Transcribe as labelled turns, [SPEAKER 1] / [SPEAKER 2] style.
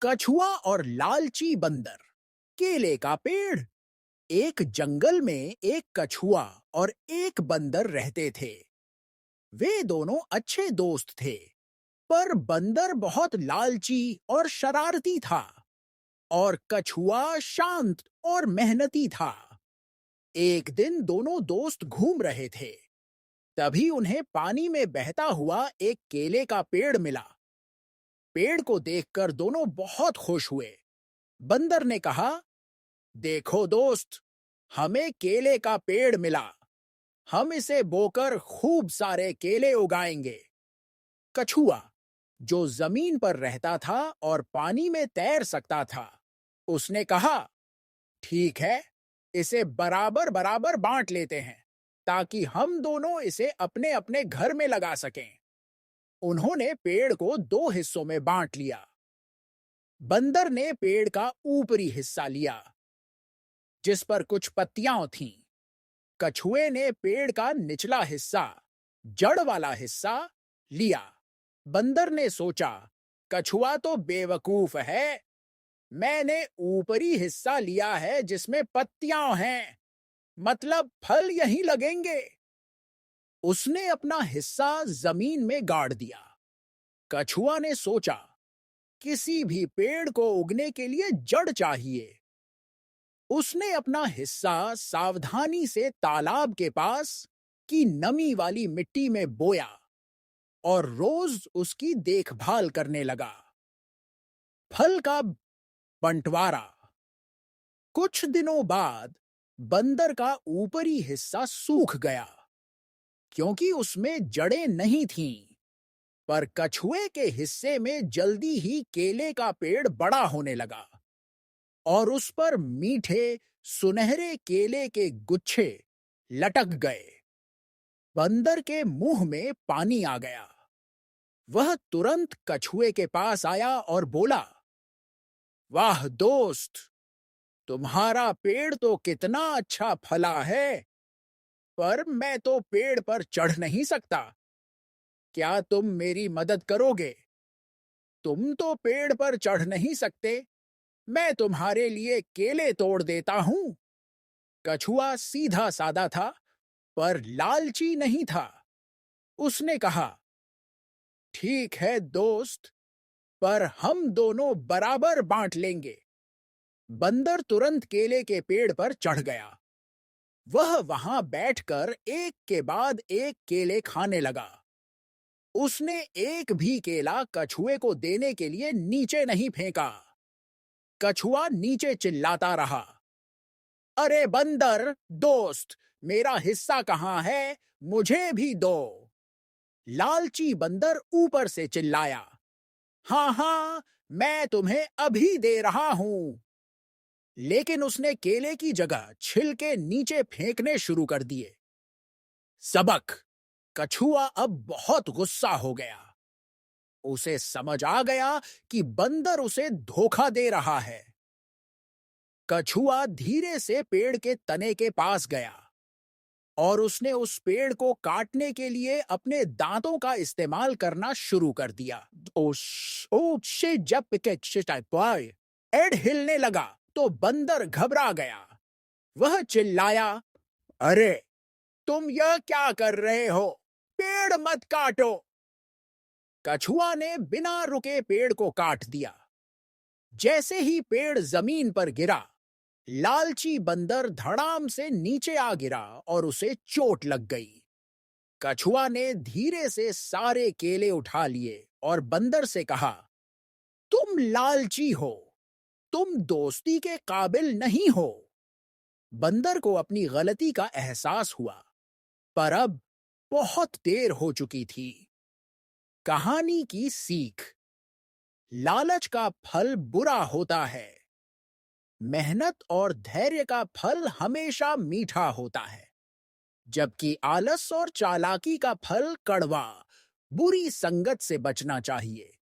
[SPEAKER 1] कछुआ और लालची बंदर। केले का पेड़। एक जंगल में एक कछुआ और एक बंदर रहते थे। वे दोनों अच्छे दोस्त थे, पर बंदर बहुत लालची और शरारती था और कछुआ शांत और मेहनती था। एक दिन दोनों दोस्त घूम रहे थे। तभी उन्हें पानी में बहता हुआ एक केले का पेड़ मिला। पेड़ को देखकर दोनों बहुत खुश हुए। बंदर ने कहा, देखो दोस्त, हमें केले का पेड़ मिला। हम इसे बोकर खूब सारे केले उगाएंगे। कछुआ, जो जमीन पर रहता था और पानी में तैर सकता था, उसने कहा, ठीक है, इसे बराबर बराबर बांट लेते हैं ताकि हम दोनों इसे अपने अपने घर में लगा सकें। उन्होंने पेड़ को दो हिस्सों में बांट लिया। बंदर ने पेड़ का ऊपरी हिस्सा लिया, जिस पर कुछ पत्तियां थीं। कछुए ने पेड़ का निचला हिस्सा, जड़ वाला हिस्सा लिया। बंदर ने सोचा, कछुआ तो बेवकूफ है। मैंने ऊपरी हिस्सा लिया है जिसमें पत्तियां हैं, मतलब फल यहीं लगेंगे। उसने अपना हिस्सा जमीन में गाड़ दिया। कछुआ ने सोचा, किसी भी पेड़ को उगने के लिए जड़ चाहिए। उसने अपना हिस्सा सावधानी से तालाब के पास की नमी वाली मिट्टी में बोया और रोज उसकी देखभाल करने लगा। फल का बंटवारा। कुछ दिनों बाद बंदर का ऊपरी हिस्सा सूख गया क्योंकि उसमें जड़ें नहीं थीं, पर कछुए के हिस्से में जल्दी ही केले का पेड़ बड़ा होने लगा और उस पर मीठे सुनहरे केले के गुच्छे लटक गए। बंदर के मुंह में पानी आ गया। वह तुरंत कछुए के पास आया और बोला, वाह दोस्त, तुम्हारा पेड़ तो कितना अच्छा फला है, पर मैं तो पेड़ पर चढ़ नहीं सकता। क्या तुम मेरी मदद करोगे? तुम तो पेड़ पर चढ़ नहीं सकते, मैं तुम्हारे लिए केले तोड़ देता हूं। कछुआ सीधा साधा था, पर लालची नहीं था। उसने कहा, ठीक है दोस्त, पर हम दोनों बराबर बांट लेंगे। बंदर तुरंत केले के पेड़ पर चढ़ गया। वह वहां बैठकर एक के बाद एक केले खाने लगा। उसने एक भी केला कछुए को देने के लिए नीचे नहीं फेंका। कछुआ नीचे चिल्लाता रहा, अरे बंदर दोस्त, मेरा हिस्सा कहां है? मुझे भी दो। लालची बंदर ऊपर से चिल्लाया, हाँ हाँ, मैं तुम्हें अभी दे रहा हूं। लेकिन उसने केले की जगह छिलके नीचे फेंकने शुरू कर दिए। सबक। कछुआ अब बहुत गुस्सा हो गया। उसे समझ आ गया कि बंदर उसे धोखा दे रहा है। कछुआ धीरे से पेड़ के तने के पास गया और उसने उस पेड़ को काटने के लिए अपने दांतों का इस्तेमाल करना शुरू कर दिया। एड हिलने लगा तो बंदर घबरा गया। वह चिल्लाया, अरे, तुम यह क्या कर रहे हो? पेड़ मत काटो। कछुआ ने बिना रुके पेड़ को काट दिया। जैसे ही पेड़ जमीन पर गिरा, लालची बंदर धड़ाम से नीचे आ गिरा और उसे चोट लग गई। कछुआ ने धीरे से सारे केले उठा लिए और बंदर से कहा, तुम लालची हो, तुम दोस्ती के काबिल नहीं हो। बंदर को अपनी गलती का एहसास हुआ, पर अब बहुत देर हो चुकी थी। कहानी की सीख। लालच का फल बुरा होता है। मेहनत और धैर्य का फल हमेशा मीठा होता है, जबकि आलस और चालाकी का फल कड़वा। बुरी संगत से बचना चाहिए।